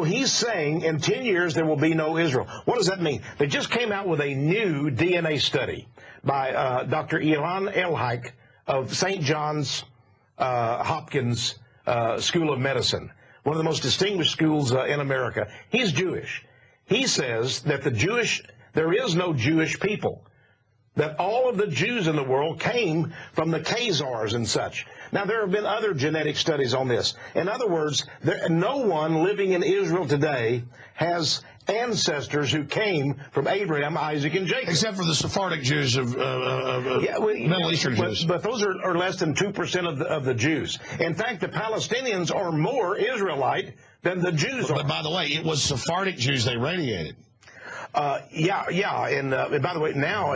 He's saying in 10 years there will be no Israel. What does that mean? They just came out with a new DNA study by Dr. Ilan Elhaik of St. John's Hopkins School of Medicine, one of the most distinguished schools in America. He's Jewish. He says that there is no Jewish people, that all of the Jews in the world came from the Khazars and such. Now, there have been other genetic studies on this. In other words, no one living in Israel today has ancestors who came from Abraham, Isaac, and Jacob. Except for the Sephardic Jews of Middle Eastern Jews. But those are less than 2% of the Jews. In fact, the Palestinians are more Israelite than the Jews are. But by the way, it was Sephardic Jews they radiated. Yeah, and by the way, now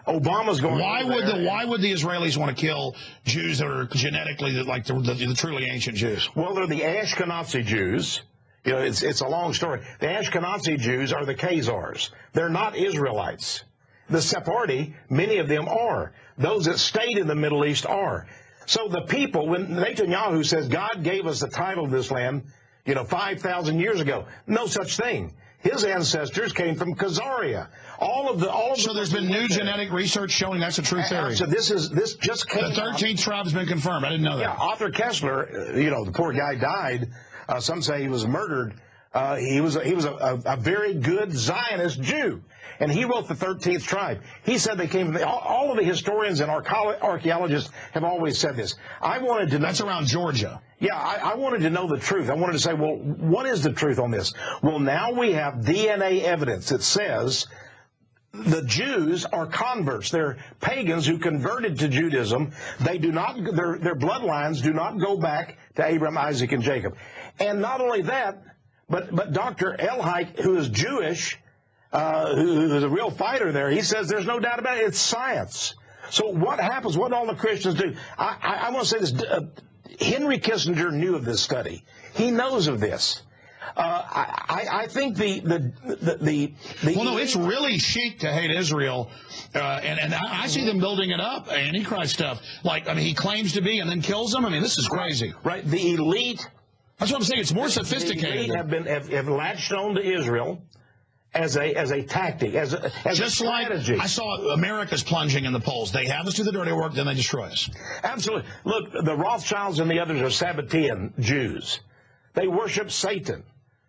Obama's going. Why would the Israelis want to kill Jews that are genetically like the truly ancient Jews? Well, they're the Ashkenazi Jews. You know, it's a long story. The Ashkenazi Jews are the Khazars. They're not Israelites. The Sephardi, many of them are. Those that stayed in the Middle East are. So the people, when Netanyahu says God gave us the title of this land, 5,000 years ago, no such thing. His ancestors came from Khazaria. So there's been new genetic research showing that's a true theory. So this just came. The 13th tribe has been confirmed. I didn't know that. Yeah, Arthur Kessler, the poor guy died. Some say he was murdered. He was a very good Zionist Jew, and he wrote the 13th tribe. He said they came from all of the historians and archaeologists have always said this. I wanted to know. That's around Georgia. Yeah, I wanted to know the truth. I wanted to say, well, what is the truth on this? Well, now we have DNA evidence that says the Jews are converts. They're pagans who converted to Judaism. They do not, their bloodlines do not go back to Abraham, Isaac, and Jacob. And not only that, but Dr. Elhaik, who is Jewish, who is a real fighter there, he says there's no doubt about it. It's science. So what happens? What do all the Christians do? I want to say this. Henry Kissinger knew of this study. He knows of this. I think it's really chic to hate Israel, and I see them building it up, Antichrist stuff. He claims to be and then kills them. this is crazy. Right. The elite. That's what I'm saying. It's more sophisticated. The elite have latched on to Israel as a tactic, as a strategy. Like I saw America's plunging in the polls. They have us do the dirty work, then they destroy us. Absolutely. Look, the Rothschilds and the others are Sabbatean Jews. They worship Satan.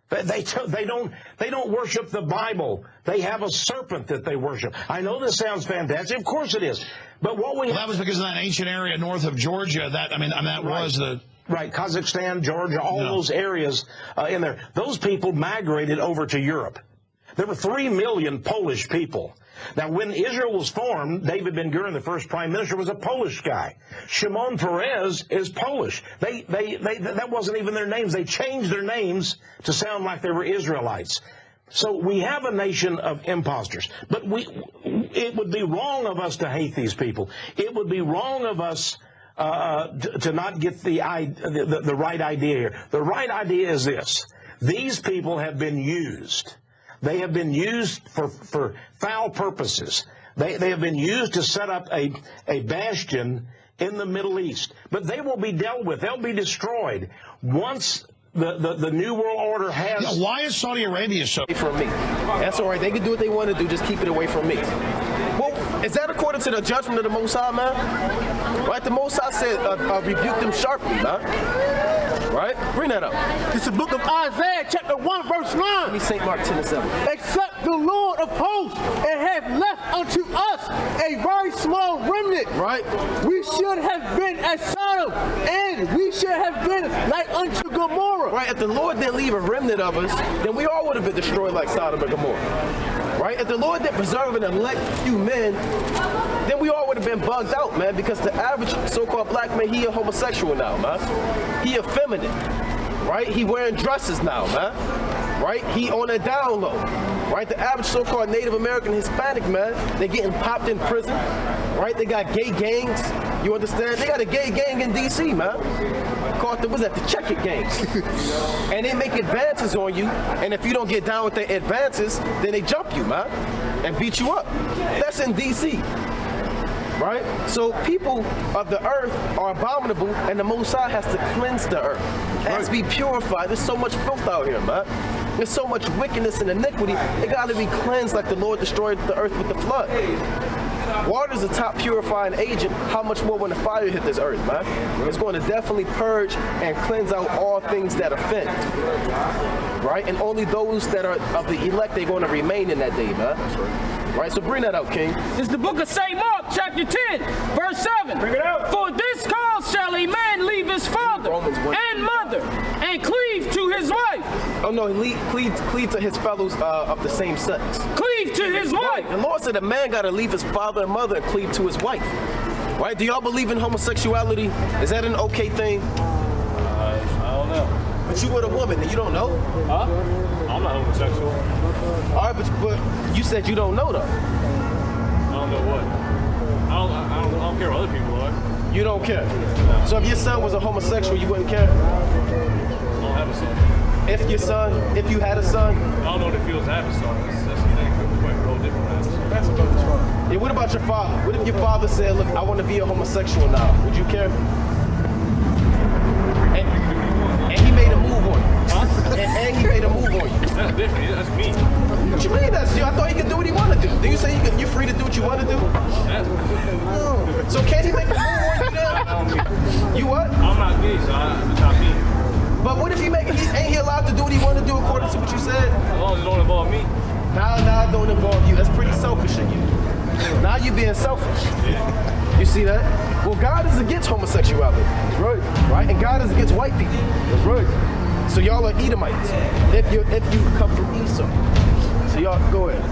They don't worship the Bible. They have a serpent that they worship. I know this sounds fantastic. Of course it is. But that was because of that ancient area north of Georgia. That was the. Right, Kazakhstan, Georgia, all those areas in there. Those people migrated over to Europe. There were 3 million Polish people. Now, when Israel was formed, David Ben-Gurion, the first prime minister, was a Polish guy. Shimon Peres is Polish. That wasn't even their names. They changed their names to sound like they were Israelites. So we have a nation of imposters. But it would be wrong of us to hate these people. It would be wrong of us to not get the right idea here. The right idea is this. These people have been used. They have been used for foul purposes. They have been used to set up a bastion in the Middle East. But they will be dealt with. They'll be destroyed once the New World Order has... Yeah, why is Saudi Arabia so... From me. That's all right. They can do what they want to do. Just keep it away from me. Well, is that according to the judgment of the Most High, man? Right? The Most High said, rebuke them sharply, man. Right? Bring that up. It's the book of Isaiah, chapter 1, verse 9. Let me St. Mark 10:7. Except the Lord of hosts, and have left unto us a very small remnant. Right? We should have been as Sodom, and we should have been like unto Gomorrah. Right? If the Lord didn't leave a remnant of us, then we all would have been destroyed like Sodom and Gomorrah. Right? If the Lord didn't preserve and elect few men, then we all would have been bugged out, man, because the average so-called black man, he a homosexual now, man. He effeminate, right? He wearing dresses now, man, right? He on a down low, right? The average so-called Native American Hispanic, man, they getting popped in prison, right? They got gay gangs, you understand? They got a gay gang in D.C., man. Called the check it gangs. And they make advances on you, and if you don't get down with their advances, then they jump you, man, and beat you up. That's in D.C. Right? So people of the earth are abominable, and the Most High has to cleanse the earth. It has to be purified. There's so much filth out here, man. There's so much wickedness and iniquity. It got to be cleansed like the Lord destroyed the earth with the flood. Water is the top purifying agent. How much more when the fire hit this earth, man? It's going to definitely purge and cleanse out all things that offend. Right? And only those that are of the elect, they're going to remain in that day, man. Right? So bring that out, King. It's the book of St. Mark, chapter 10, verse 7. Bring it out. For this cause shall a man leave his father and mother and cleave to his wife. Oh, no, cleave to his fellows of the same sex. Cleave to his wife. The Lord said a man got to leave his father and mother and cleave to his wife. Right? Do y'all believe in homosexuality? Is that an okay thing? I don't know. But you with a woman and you don't know? Huh? I'm not homosexual. All right, but you said you don't know, though. I don't know what. I don't care what other people are. You don't care? No. So if your son was a homosexual, you wouldn't care? I don't have a son. If you had a son? I don't know what it feels to have a son. That's the thing. It's quite a little different. That's about the father. Yeah, what about your father? What if your father said, look, I want to be a homosexual now? Would you care? And he made a move on you. Huh? And he made a move on you. That's different. That's me. What you mean that's you? I thought he could do what he want to do. Did you say you're free to do what you want to do? So can't he make a move on you now? You what? I'm not gay, so it's not me. But what if ain't he allowed to do what he want to do according to what you said? As long as it don't involve me. Now it don't involve you. That's pretty selfish of you. Now you're being selfish. Yeah. You see that? Well, God is against homosexuality. That's right. Right? And God is against white people. That's right. So y'all are Edomites. If you come from Esau. So y'all go ahead.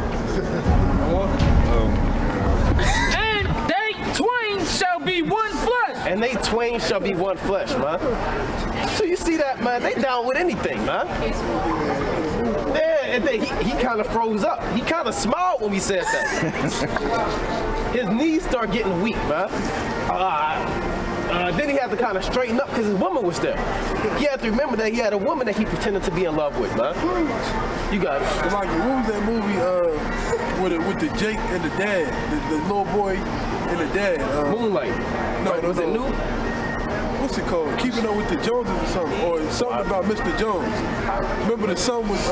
And they twain shall be one flesh. And they twain shall be one flesh, man. So you see that, man? They down with anything, man. Yeah, and then he kind of froze up. He kind of smiled when we said that. His knees start getting weak, man. Then he had to kind of straighten up because his woman was there. He had to remember that he had a woman that he pretended to be in love with, man. You got it. It's like, what was that movie with the Jake and the dad, the little boy and the dad? Moonlight. No, was it new? What's it called? Keeping Up with the Joneses or something, or something about Mr. Jones. Remember the son was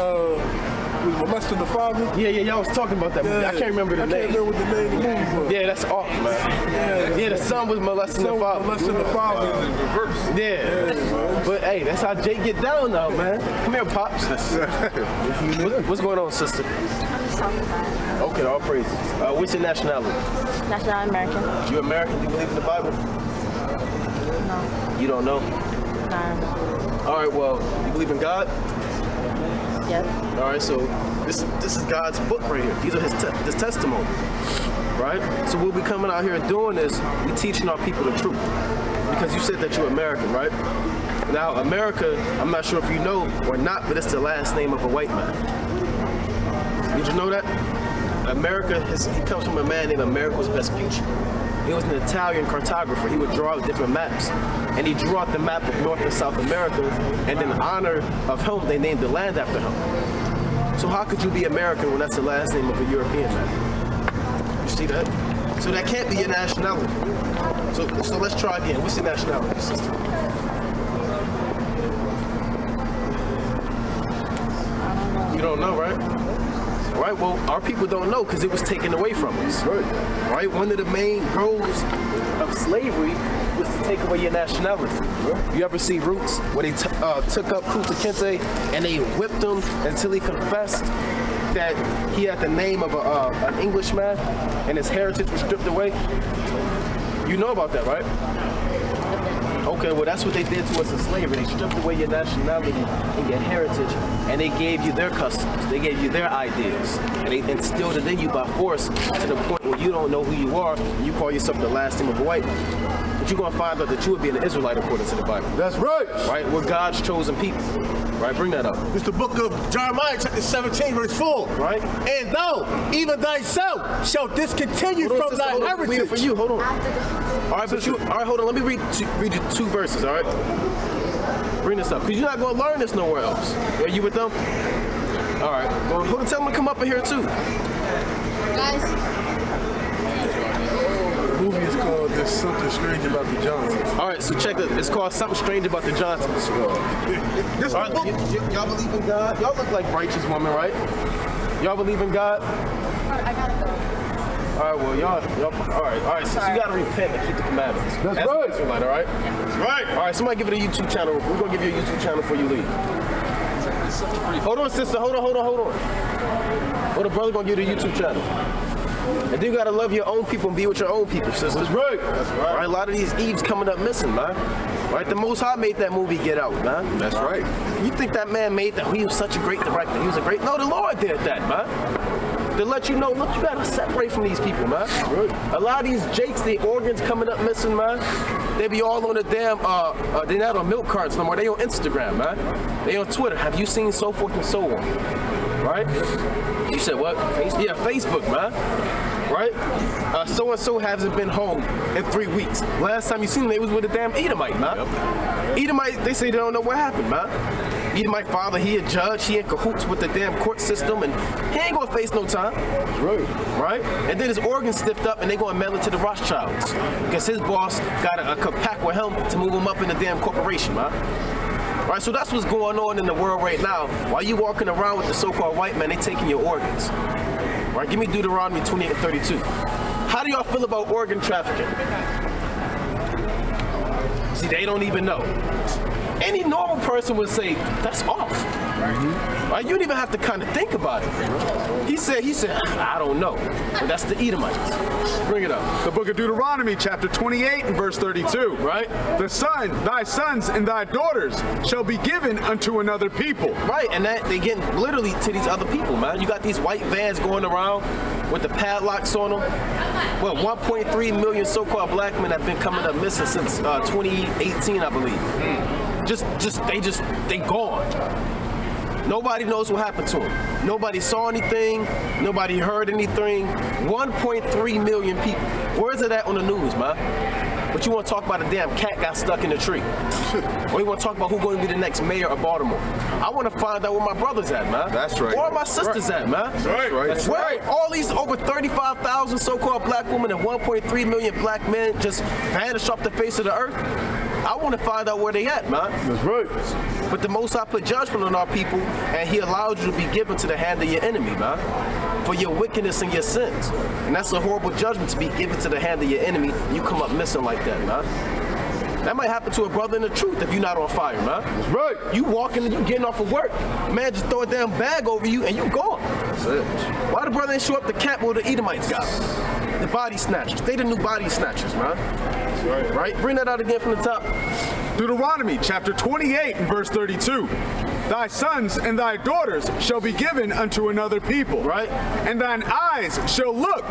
molesting the father? Yeah, y'all was talking about that movie. Yeah. I can't remember the name. I can't remember what the name of the movie was. Yeah, that's off, man. Yeah, the son was molesting the father. Molesting the father. Yeah. But hey, that's how Jake get down now, man. Come here, Pops. What's going on, sister? Okay, all praises. What's your nationality? National American. You American? Do you believe in the Bible? No. You don't know? No. All right, well, you believe in God? Yes. All right, so this is God's book right here. These are his testimony, right? So what we coming out here doing is we teaching our people the truth. Because you said that you're American, right? Now, America, I'm not sure if you know or not, but it's the last name of a white man. Did you know that? America, he comes from a man named America's Vespucci. He was an Italian cartographer. He would draw out different maps. And he drew out the map of North and South America, and in honor of him, they named the land after him. So how could you be American when that's the last name of a European man? You see that? So that can't be your nationality. So let's try again. What's your nationality, sister? You don't know, right? Right, well, our people don't know because it was taken away from us. Right? One of the main goals of slavery was to take away your nationality. You ever see Roots where they took up Kunta Kinte and they whipped him until he confessed that he had the name of an Englishman and his heritage was stripped away? You know about that, right? Okay, well, that's what they did to us in slavery. They stripped away your nationality and your heritage, and they gave you their customs. They gave you their ideas, and they instilled it in you by force to the point where you don't know who you are, and you call yourself the last name of a white man. But you're going to find out that you would be an Israelite according to the Bible. That's right. Right? We're God's chosen people. Right? Bring that up. It's the book of Jeremiah, chapter 17, verse 4. Right? And thou, even thyself, shall discontinue from thy heritage. Wait for you. Hold on. All right, but all right, hold on. Let me read you 2 verses, all right? Bring this up, because you're not going to learn this nowhere else. Are you with them? All right. Well, tell them to come up in here, too. Guys. movie is called There's Something Strange About the Johnsons. All right, so check this. It's called Something Strange About the Johnsons. All right, y'all believe in God? Y'all look like righteous women, right? Y'all believe in God? I gotta go. All right, well, y'all, all right, so you gotta repent and keep the commandments. That's right. Israelite, all right? That's right. All right, somebody give it a YouTube channel. We're gonna give you a YouTube channel before you leave. Hold on, sister, hold on. Well, the brother gonna give you a YouTube channel. And then you gotta love your own people and be with your own people, sister. That's right. That's right. All right, a lot of these Eves coming up missing, man. Right, the Most High made that movie Get Out, man. That's right. You think that man made that? He was such a great director. He was a great. No, the Lord did that, man. To let you know, look, you gotta separate from these people, man. Right. A lot of these jakes, their organs coming up missing, man. They be all on the damn. They're not on milk carts no more. They on Instagram, man. They on Twitter. Have you seen so forth and so on? Right? You said what? Facebook? Yeah, Facebook, man. Right? So-and-so hasn't been home in 3 weeks. Last time you seen them, they was with a damn Edomite, man. Yep. Edomite, they say they don't know what happened, man. Edomite father, he a judge, he in cahoots with the damn court system, and he ain't gonna face no time. That's right. Right? And then his organs stiffed up, and they gonna mail it to the Rothschilds. Because his boss got a pact with him to move him up in the damn corporation, man. Right, so that's what's going on in the world right now. While you walking around with the so-called white man, they taking your organs. Right, give me Deuteronomy 28 and 32. How do y'all feel about organ trafficking? See, they don't even know. Any normal person would say, that's off. Right? You don't even have to kind of think about it. He said, I don't know. But that's the Edomites. Bring it up. The book of Deuteronomy, chapter 28 and verse 32. Right? Thy sons and thy daughters shall be given unto another people. Right, and that they getting literally to these other people, man. You got these white vans going around with the padlocks on them. Well, 1.3 million so-called black men have been coming up missing since 2018, I believe. They gone. Nobody knows what happened to him. Nobody saw anything. Nobody heard anything. 1.3 million people. Where's it at on the news, man? But you want to talk about a damn cat got stuck in a tree. Or you want to talk about who's going to be the next mayor of Baltimore. I want to find out where my brother's at, man. That's right. Where my sisters at, man. That's right. That's right. All these over 35,000 so-called black women and 1.3 million black men just vanished off the face of the earth. I want to find out where they at, man. That's right. But the Most High put judgment on our people, and He allowed you to be given to the hand of your enemy, man, for your wickedness and your sins. And that's a horrible judgment, to be given to the hand of your enemy, and you come up missing like that, man. That might happen to a brother in the truth if you're not on fire, man. That's right. You walking and you getting off of work, man, just throw a damn bag over you and you gone. That's it. Why the brother didn't show up to camp where the Edomites got? The body snatchers. They the new body snatchers, man. That's right. Right? Bring that out again from the top. Deuteronomy chapter 28 and verse 32. Thy sons and thy daughters shall be given unto another people. Right. And thine eyes shall look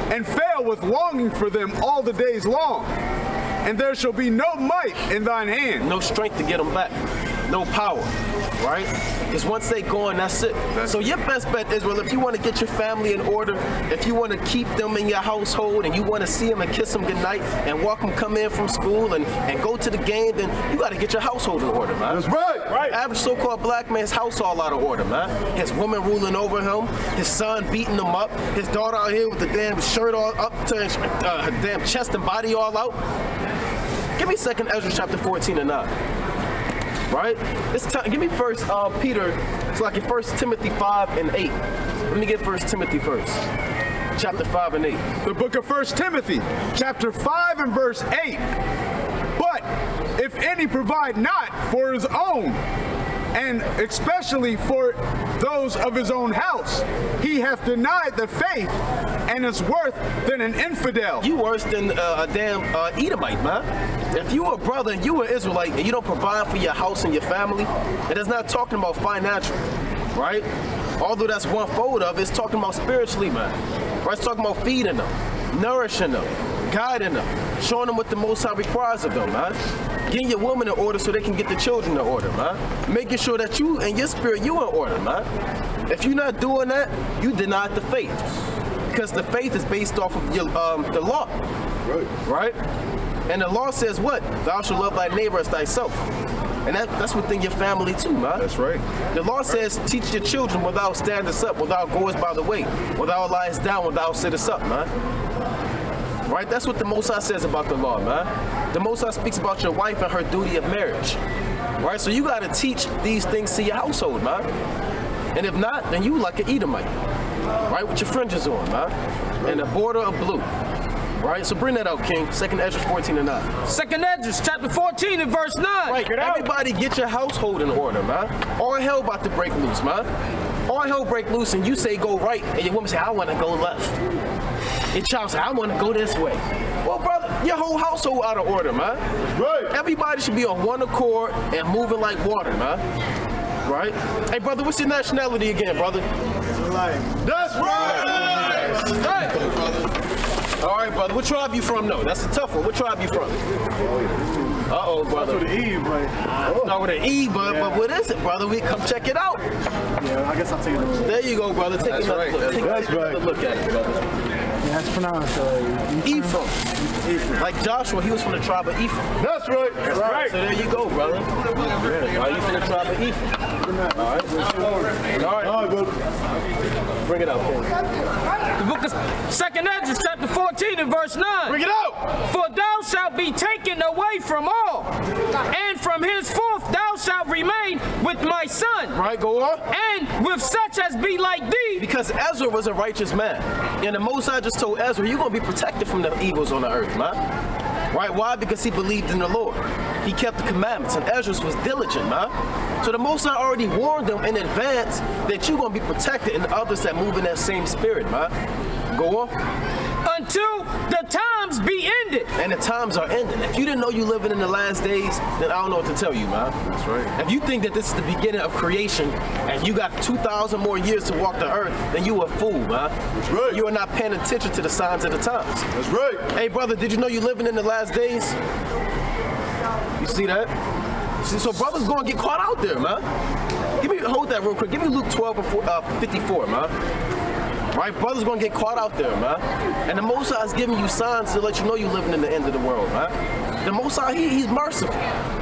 and fail with longing for them all the days long. And there shall be no might in thine hand. No strength to get them back. No power. Right? Because once they gone, that's it. So your best bet, Israel, if you want to get your family in order, if you want to keep them in your household and you want to see them and kiss them goodnight and walk them come in from school and go to the game, then you got to get your household in order, man. That's right. Right. Average so-called black man's house all out of order, man. His woman ruling over him, his son beating him up, his daughter out here with the damn shirt all up to her damn chest and body all out. Give me 2nd Ezra chapter 14 and 9. Right? It's time. Give me first Peter. It's like in 1 Timothy 5 and 8. Let me get 1 Timothy first. Chapter 5 and 8. The book of 1 Timothy, chapter 5 and verse 8. But if any provide not for his own, and especially for those of his own house, he hath denied the faith and is worse than an infidel. You worse than a damn Edomite, man. If you a brother and you an Israelite and you don't provide for your house and your family, it is not talking about financial, right? Although that's one fold of it, it's talking about spiritually, man. Right? It's talking about feeding them, nourishing them, guiding them, showing them what the Most High requires of them, man. Getting your woman in order so they can get the children in order, man. Making sure that you and your spirit, you in order, man. If you're not doing that, you denied the faith. Because the faith is based off of your, the law. Right? And the law says what? Thou shalt love thy neighbor as thyself. And that's within your family too, man. That's right. The law says, teach your children when thou standest up, when thou goest by the way, when thou liest down, when thou sittest up, man. Right? That's what the Most High says about the law, man. The Most High speaks about your wife and her duty of marriage. Right? So you got to teach these things to your household, man. And if not, then you like an Edomite. Right? With your fringes on, man. And a border of blue. Right? So bring that out, King. 2nd Esdras 14 and 9. 2nd Esdras chapter 14 and verse 9. Right. Everybody get your household in order, man. All hell about to break loose, man. All hell break loose and you say go right and your woman say, I want to go left. Your child say, I want to go this way. Well, brother, your whole household out of order, man. Right. Everybody should be on one accord and moving like water, man. Right? Hey, brother, what's your nationality again, brother? That's right! That's right! All right, brother. What tribe you from, though? That's a tough one. What tribe you from? Uh-oh, brother. That's with an E, but... Not with an E, but what is it, brother? We come check it out. Yeah, I guess I'll take it. There you go, brother. Take another look. Take another look at it, brother. Yeah, it's pronounced Ephraim. Like Joshua, he was from the tribe of Ephraim. That's right. That's right. So there you go, brother. Are you from the tribe of Ephraim? All right. All right. Bring it out, King. The book of 2nd Esdras chapter 14 and verse 9. Bring it out. For thou shalt be taken away from all, and from henceforth thou shalt remain with my son. Right, go on. And with such as be like thee. Because Ezra was a righteous man. And the Most High just told Ezra, you're going to be protected from the evils on the earth, man. Right? Why? Because he believed in the Lord. He kept the commandments, and Ezra was diligent, man. So the Most High already warned them in advance that you're going to be protected and others that move in that same spirit, man. Go on. Until the times be ended. And the times are ending. If you didn't know you living in the last days, then I don't know what to tell you, man. That's right. If you think that this is the beginning of creation and you got 2,000 more years to walk the earth, then you a fool, man. That's right. You are not paying attention to the signs of the times. That's right. Hey, brother, did you know you living in the last days? You see that? See, so brothers going to get caught out there, man. Hold that real quick. Give me Luke 12 and 54, man. Right, brothers gonna get caught out there, man. And the Most High is giving you signs to let you know you're living in the end of the world, man. The Most High, he's merciful.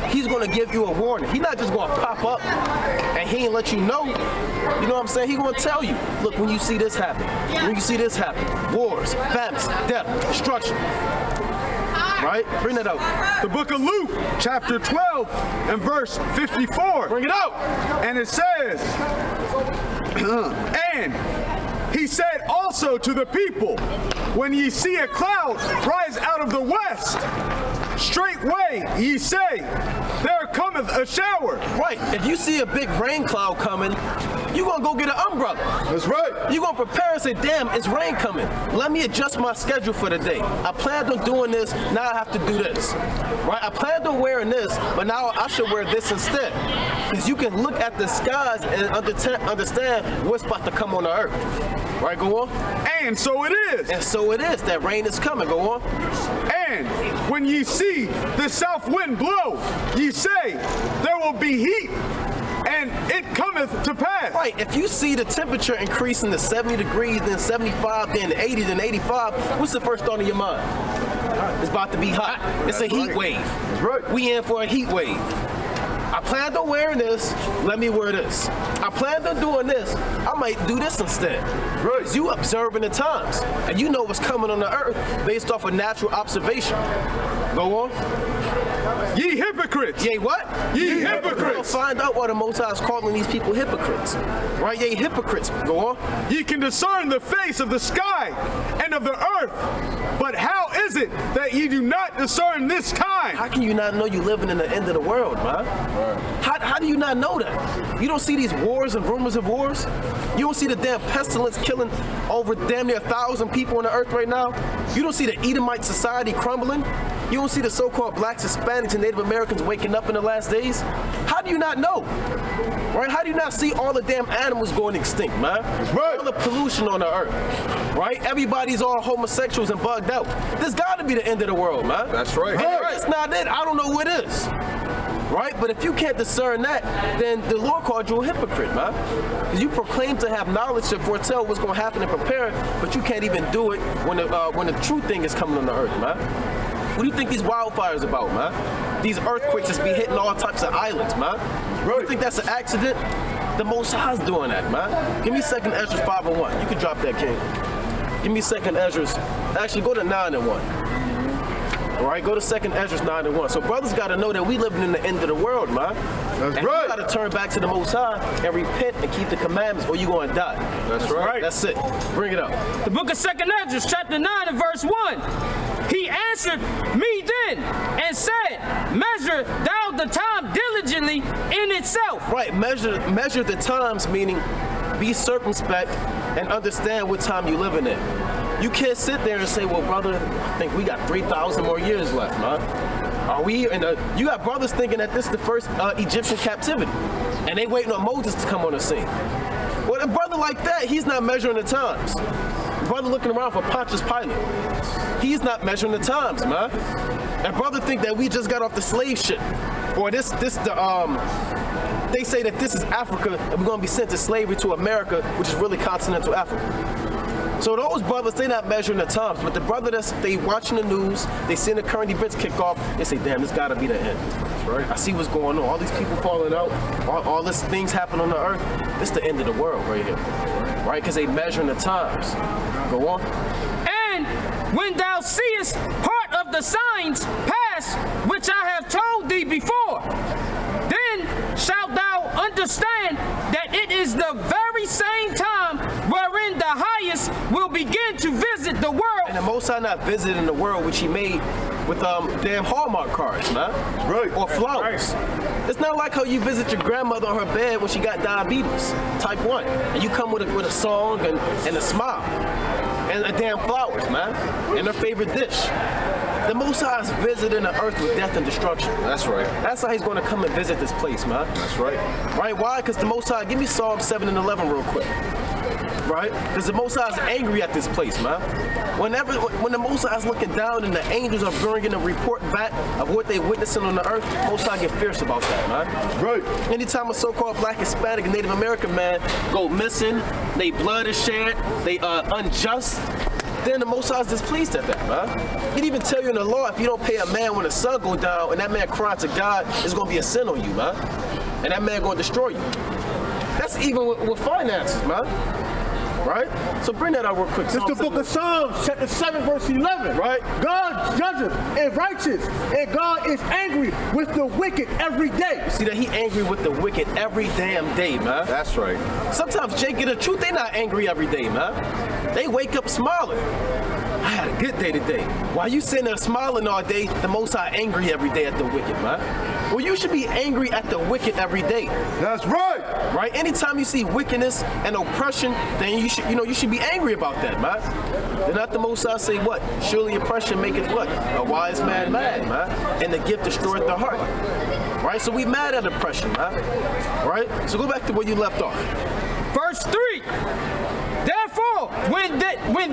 He's gonna give you a warning. He's not just gonna pop up and he ain't let you know. You know what I'm saying? He's gonna tell you, look, when you see this happen, when you see this happen, wars, famines, death, destruction. Right? Bring that out. The book of Luke, chapter 12 and verse 54. Bring it out. And it says, and he said also to the people, when ye see a cloud rise out of the west, straightway ye say, there cometh a shower. Right. If you see a big rain cloud coming, you're going to go get an umbrella. That's right. You're going to prepare and say, damn, it's rain coming. Let me adjust my schedule for the day. I planned on doing this, now I have to do this. Right? I planned on wearing this, but now I should wear this instead. Because you can look at the skies and understand what's about to come on the earth. Right, go on. And so it is. And so it is. That rain is coming. Go on. And when ye see the south wind blow, ye say, there will be heat, and it cometh to pass. Right. If you see the temperature increasing to 70 degrees, then 75, then 80, then 85, what's the first thought in your mind? It's about to be hot. It's a heat wave. That's right. We in for a heat wave. I planned on wearing this, let me wear this. I planned on doing this, I might do this instead. Right. Because you observing the times, and you know what's coming on the earth based off of natural observation. Go on. Ye hypocrites. Ye what? Ye hypocrites. We'll find out why the Most High is calling these people hypocrites. Right? Ye hypocrites. Go on. Ye can discern the face of the sky and of the earth, but how is it that ye do not discern this time? How can you not know you living in the end of the world, man? How do you not know that? You don't see these wars and rumors of wars? You don't see the damn pestilence killing over damn near 1,000 people on the earth right now? You don't see the Edomite society crumbling? You don't see the so-called blacks, Hispanics, and Native Americans waking up in the last days? How do you not know? Right? How do you not see all the damn animals going extinct, man? Right. All the pollution on the earth. Right? Everybody's all homosexuals and bugged out. This got to be the end of the world, man. That's right. It's not it. I don't know who it is. Right? But if you can't discern that, then the Lord called you a hypocrite, man. Because you proclaim to have knowledge to foretell what's going to happen and prepare, but you can't even do it when the true thing is coming on the earth, man. What do you think these wildfires about, man? These earthquakes just be hitting all types of islands, man. Right. You think that's an accident? The Most High's doing that, man. Give me 2nd Esdras 5 and 1. You can drop that, King. Give me 2nd Ezra. Actually, go to 9 and 1. All right, go to 2nd Ezra 9 and 1. So brothers got to know that we living in the end of the world, man. That's and right. you got to turn back to the Most High and repent and keep the commandments, or you going to die. That's right. That's it. Bring it up. The book of 2nd Ezra, chapter 9 and verse 1. He answered me then and said, measure thou the time diligently in itself. Right, measure the times, meaning be circumspect and understand what time you living in. You can't sit there and say, well, brother, I think we got 3,000 more years left, man. Are we in a, you got brothers thinking that this is the first Egyptian captivity, and they waiting on Moses to come on the scene. Well, a brother like that, he's not measuring the times. Brother looking around for Pontius Pilate. He's not measuring the times, man. And brother think that we just got off the slave ship. Or they say that this is Africa and we're gonna be sent to slavery to America, which is really continental Africa. So those brothers, they not measuring the times, but the brother they watching the news, they seeing the current events kick off, they say, damn, this gotta be the end. Right? I see what's going on. All these people falling out, all these things happen on the earth. This is the end of the world right here. Right? Because they measuring the times. Go on. And when thou seest part of the signs pass, which I have told thee before, then shalt thou understand that it is the very same time wherein the highest will begin to visit the world. And the Most High not visiting the world, which he made with damn Hallmark cards, man. Right. Or flowers. Right. It's not like how you visit your grandmother on her bed when she got diabetes, type 1. And you come with a song and a smile. And a damn flowers, man. And her favorite dish. The Most High is visiting the earth with death and destruction. That's right. That's how he's going to come and visit this place, man. That's right. Right? Why? Because the Most High, give me Psalm 7 and 11 real quick. Right? Because the Most High is angry at this place, man. When the Most High is looking down and the angels are bringing a report back of what they're witnessing on the earth, the Most High get fierce about that, man. Right. Anytime a so-called Black, Hispanic, and Native American man go missing, they blood is shed, they unjust, then the Most High is displeased at that, man. He'd even tell you in the law, if you don't pay a man when the sun go down and that man crying to God, it's going to be a sin on you, man. And that man going to destroy you. That's even with finances, man. Right? So bring that out real quick. This is the book of Psalms, chapter 7, verse 11. Right? God judges and righteous, and God is angry with the wicked every day. See that he angry with the wicked every damn day, man. That's right. Sometimes Jake get the truth, they not angry every day, man. They wake up smiling. I had a good day today. While you sitting there smiling all day, the Most High angry every day at the wicked, man. Well, you should be angry at the wicked every day. That's right. Right? Anytime you see wickedness and oppression, then you should be angry about that, man. Then not the Most High say what? Surely oppression maketh what? A wise man mad, man. And the gift destroyeth the heart. Right? So we mad at oppression, man. Right? So go back to where you left off. Verse 3. Therefore, when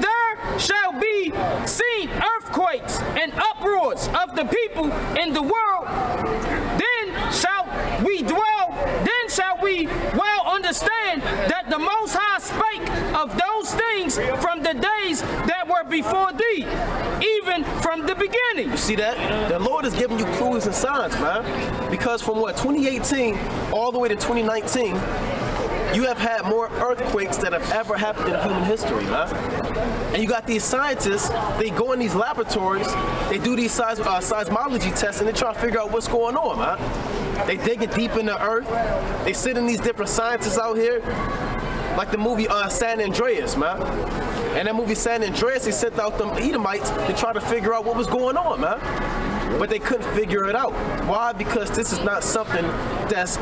there shall be seen earthquakes and uproars of the people in the world, then shall we well understand that the Most High spake of those things from the days that were before thee, even from the beginning. You see that? The Lord is giving you clues and signs, man. Because from 2018 all the way to 2019, you have had more earthquakes that have ever happened in human history, man. And you got these scientists, they go in these laboratories, they do these seismology tests, and they try to figure out what's going on, man. They dig it deep in the earth. They sit in these different scientists out here, like the movie San Andreas, man. And that movie San Andreas, they sent out them Edomites to try to figure out what was going on, man. But they couldn't figure it out. Why? Because this is not something that's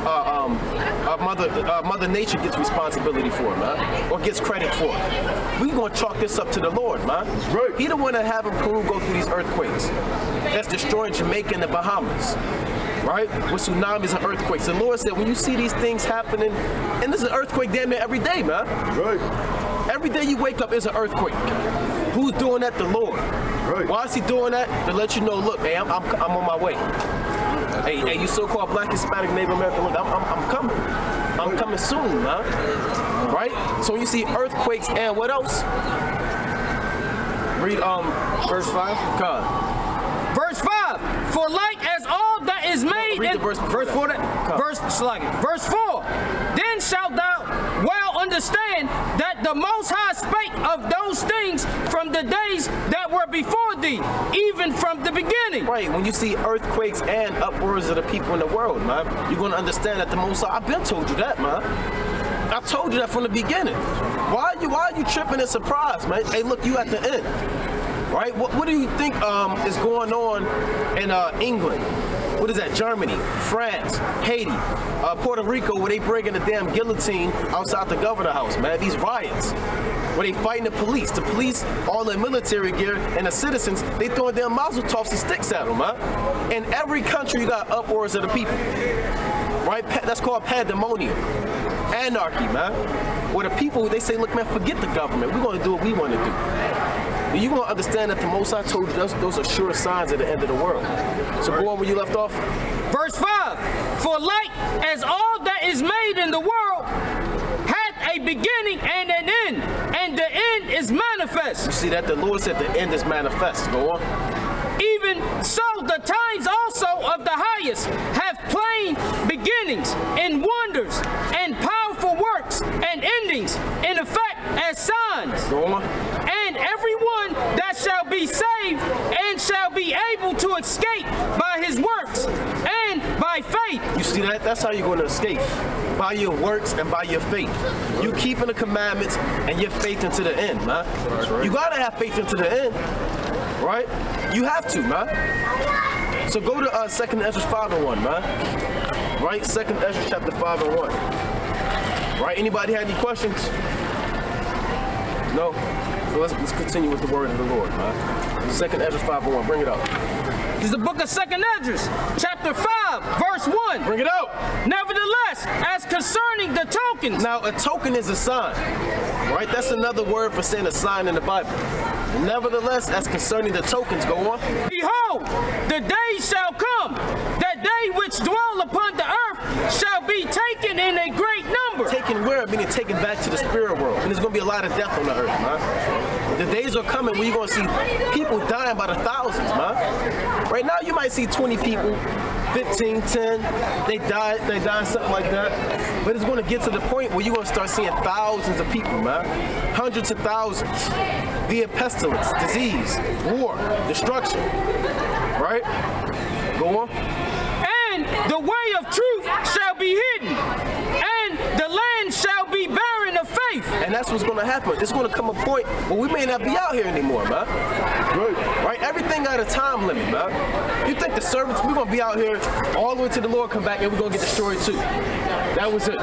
Mother Nature gets responsibility for, man, or gets credit for. We gonna chalk this up to the Lord, man. Right. He the one that having Peru go through these earthquakes that's destroying Jamaica and the Bahamas. Right? With tsunamis and earthquakes. The Lord said, when you see these things happening, and there's an earthquake damn near every day, man. Right. Every day you wake up is an earthquake. Who's doing that? The Lord. Right. Why is he doing that? To let you know, look, hey, I'm on my way. Hey, you so-called Black, Hispanic, Native American, look, I'm coming. I'm coming soon, man. Right? So when you see earthquakes and what else? Read verse 5. God. Verse 5. For like as all that is made Read the verse 4. Verse 4. Then shalt thou well understand that the Most High spake of those things from the days that were before thee, even from the beginning. Right, when you see earthquakes and upwards of the people in the world, man, you're going to understand that the Most High, I've been told you that, man. I told you that from the beginning. Why are you tripping and surprised, man? Hey, look, you at the end, right? What do you think is going on in England? What is that? Germany, France, Haiti, Puerto Rico, where they bringing the damn guillotine outside the governor house, man. These riots, where they fighting the police. The police, all in military gear, and the citizens, they throwing damn mazel tovs and sticks at them, man. In every country, you got uproars of the people, right? That's called pandemonium. Anarchy, man. Where the people, they say, look, man, forget the government. We're going to do what we want to do. And you're going to understand that the Most High told you those are sure signs at the end of the world. So go on where you left off. Verse 5, for like as all that is made in the world hath a beginning and an end, and the end is manifest. You see that? The Lord said the end is manifest. Go on. Even so the times also of the highest have plain beginnings and wonders and powerful works and endings in effect as signs. Go on. And everyone that shall be saved and shall be able to escape by his works and by faith. You see that? That's how you're going to escape. By your works and by your faith. You keeping the commandments and your faith into the end, man. Right. You got to have faith into the end. Right? You have to, man. So go to 2nd Ezra 5:1, man. Right? 2nd Ezra chapter 5:1. Right? Anybody had any questions? No? So let's continue with the word of the Lord, man. 2nd Ezra 5:1. Bring it up. This is the book of 2nd Ezra, chapter 5, verse 1. Bring it out. Nevertheless, as concerning the tokens. Now, a token is a sign. Right? That's another word for saying a sign in the Bible. Nevertheless, as concerning the tokens, go on. Behold, the day shall come, that they which dwell upon the earth shall be taken in a great number. Taken where? Meaning taken back to the spirit world. And there's going to be a lot of death on the earth, man. The days are coming when you're going to see people dying by the thousands, man. Right now, you might see 20 people, 15, 10, they died, something like that. But it's going to get to the point where you're going to start seeing thousands of people, man. Hundreds of thousands. Via pestilence, disease, war, destruction. Right? Go on. And the way of truth shall be hidden, and the land shall be barren of faith. And that's what's going to happen. It's going to come a point where we may not be out here anymore, man. Right? Everything got a time limit, man. You think the servants, we're going to be out here all the way till the Lord come back and we're going to get destroyed too. That was it.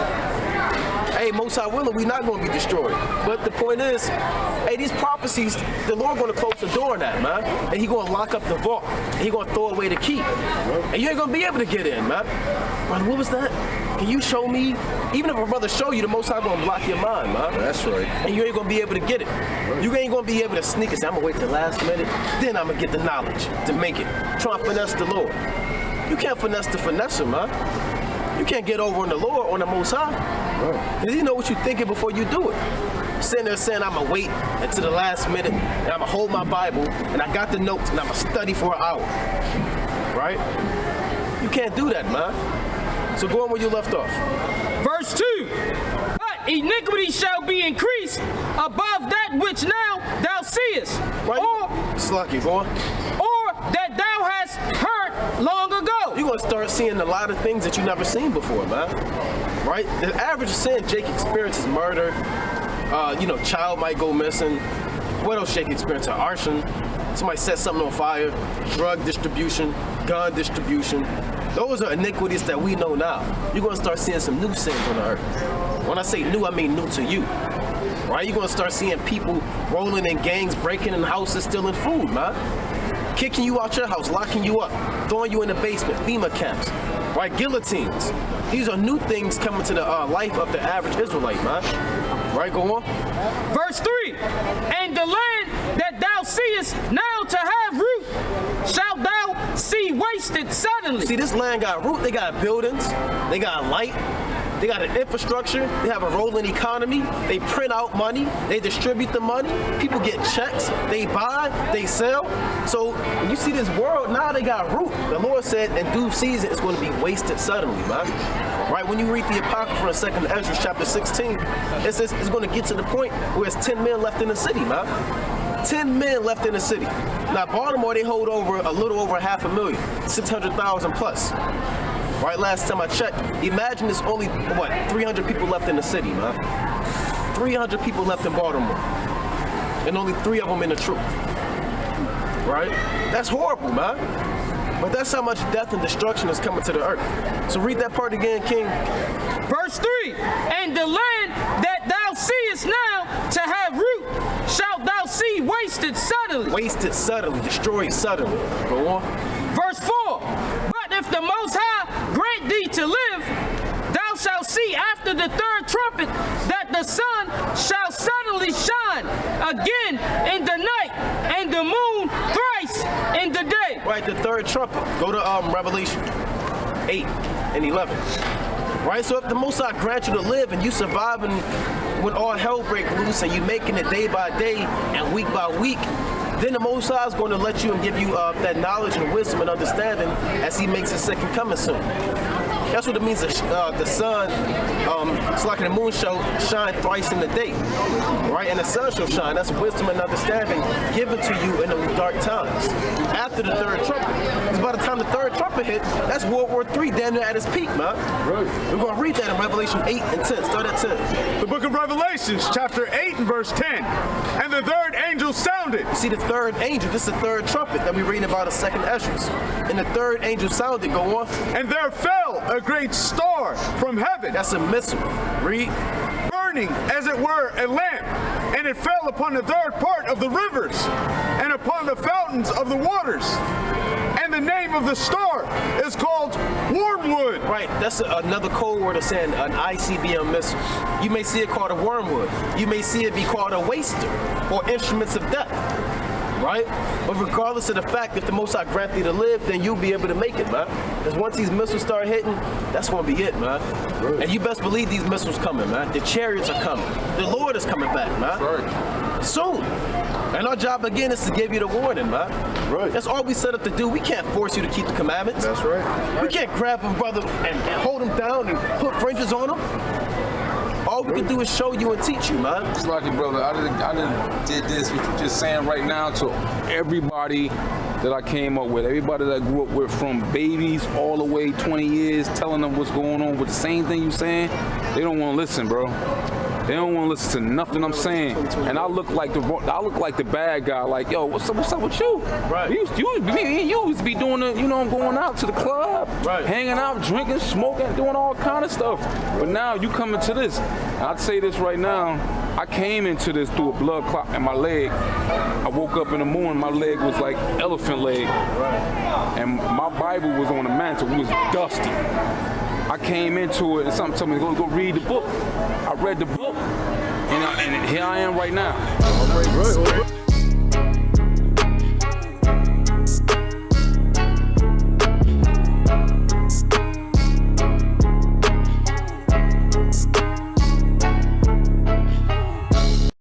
Hey, Most High willing, we're not going to be destroyed. But the point is, hey, these prophecies, the Lord going to close the door on that, man. And He going to lock up the vault. And He going to throw away the key. And you ain't going to be able to get in, man. Brother, what was that? Can you show me? Even if a brother show you, the Most High going to block your mind, man. That's right. And you ain't going to be able to get it. You ain't going to be able to sneak it. Say, I'm going to wait till the last minute. Then I'm going to get the knowledge to make it. Try and finesse the Lord. You can't finesse the finesser, man. You can't get over on the Lord, on the Most High. Because He know what you're thinking before you do it. Sitting there saying, I'm going to wait until the last minute, and I'm going to hold my Bible, and I got the notes, and I'm going to study for an hour. Right? You can't do that, man. So go on where you left off. Verse 2. But iniquity shall be increased above that which now thou seest. Right? Or, Slucky, go on. Or that thou hast heard long ago. You're going to start seeing a lot of things that you've never seen before, man. Right? The average sin Jake experiences murder. Child might go missing. What else Jake experiences? Arson. Somebody set something on fire. Drug distribution. Gun distribution. Those are iniquities that we know now. You're going to start seeing some new sins on the earth. When I say new, I mean new to you. Right? You're going to start seeing people rolling in gangs, breaking in houses, stealing food, man. Kicking you out your house, locking you up, throwing you in the basement, FEMA camps, right? Guillotines. These are new things coming to the life of the average Israelite, man. Right, go on. Verse 3, and the land that thou seest now to have root, shalt thou see wasted suddenly. See, this land got root, they got buildings, they got light, they got an infrastructure, they have a rolling economy, they print out money, they distribute the money, people get checks, they buy, they sell. So when you see this world, now they got root. The Lord said in due season it's going to be wasted suddenly, man. Right? When you read the Apocrypha in 2nd Ezra chapter 16, it says it's going to get to the point where it's 10 men left in the city, man. 10 men left in the city. Now, Baltimore, they hold over a little over 500,000, 600,000 plus. Right, last time I checked, imagine there's only, 300 people left in the city, man. 300 people left in Baltimore. And only 3 of them in the truth. Right? That's horrible, man. But that's how much death and destruction is coming to the earth. So read that part again, King. Verse 3, and the land that thou seest now to have root, shalt thou see wasted suddenly. Wasted suddenly, destroyed suddenly. Go on. Verse 4, but if the Most High grant thee to live, thou shalt see after the third trumpet that the sun shall suddenly shine again in the night, and the moon thrice in the day. Right, the third trumpet. Go to Revelation 8 and 11. Right, so if the Most High grant you to live and you surviving when all hell break loose and you making it day by day and week by week, then the Most High is going to let you and give you that knowledge and wisdom and understanding as He makes His second coming soon. That's what it means. The sun, it's like the moon shall shine thrice in the day, right? And the sun shall shine. That's wisdom and understanding given to you in those dark times. After the third trumpet, because by the time the third trumpet hit, that's World War III, damn near at its peak, man. Right. We're going to read that in Revelation 8 and 10. Start at 10. The book of Revelations, chapter 8 and verse 10. And the third angel sounded. See, the third angel, this is the third trumpet that we read about in 2nd Ezra. And the third angel sounded, go on. And there fell a great star from heaven. That's a missile. Read. Burning as it were a lamp, and it fell upon the third part of the rivers, and upon the fountains of the waters. And the name of the star is called Wormwood. Right, that's another code word of saying an ICBM missile. You may see it called a wormwood. You may see it be called a waster or instruments of death. Right? But regardless of the fact, if the Most High grant thee to live, then you'll be able to make it, man. Because once these missiles start hitting, that's going to be it, man. Right. And you best believe these missiles coming, man. The chariots are coming. The Lord is coming back, man. Right. Soon. And our job, again, is to give you the warning, man. Right. That's all we set up to do. We can't force you to keep the commandments. That's right. We can't grab them, brother, and hold them down and put fringes on them. All we can do is show you and teach you, man. It's lucky, brother. I did this, what you're just saying right now, to everybody that I came up with, everybody that I grew up with, from babies all the way 20 years, telling them what's going on with the same thing you saying. They don't want to listen, bro. They don't want to listen to nothing I'm saying, and I look like the bad guy. Like, yo, what's up with you? Right. You used to be doing the, going out to the club, right, hanging out, drinking, smoking, doing all kind of stuff. But now you coming to this. I'd say this right now. I came into this through a blood clot in my leg. I woke up in the morning, my leg was like elephant leg, and my Bible was on the mantle. It was dusty. I came into it and something told me to go read the book. I read the book, and here I am right now.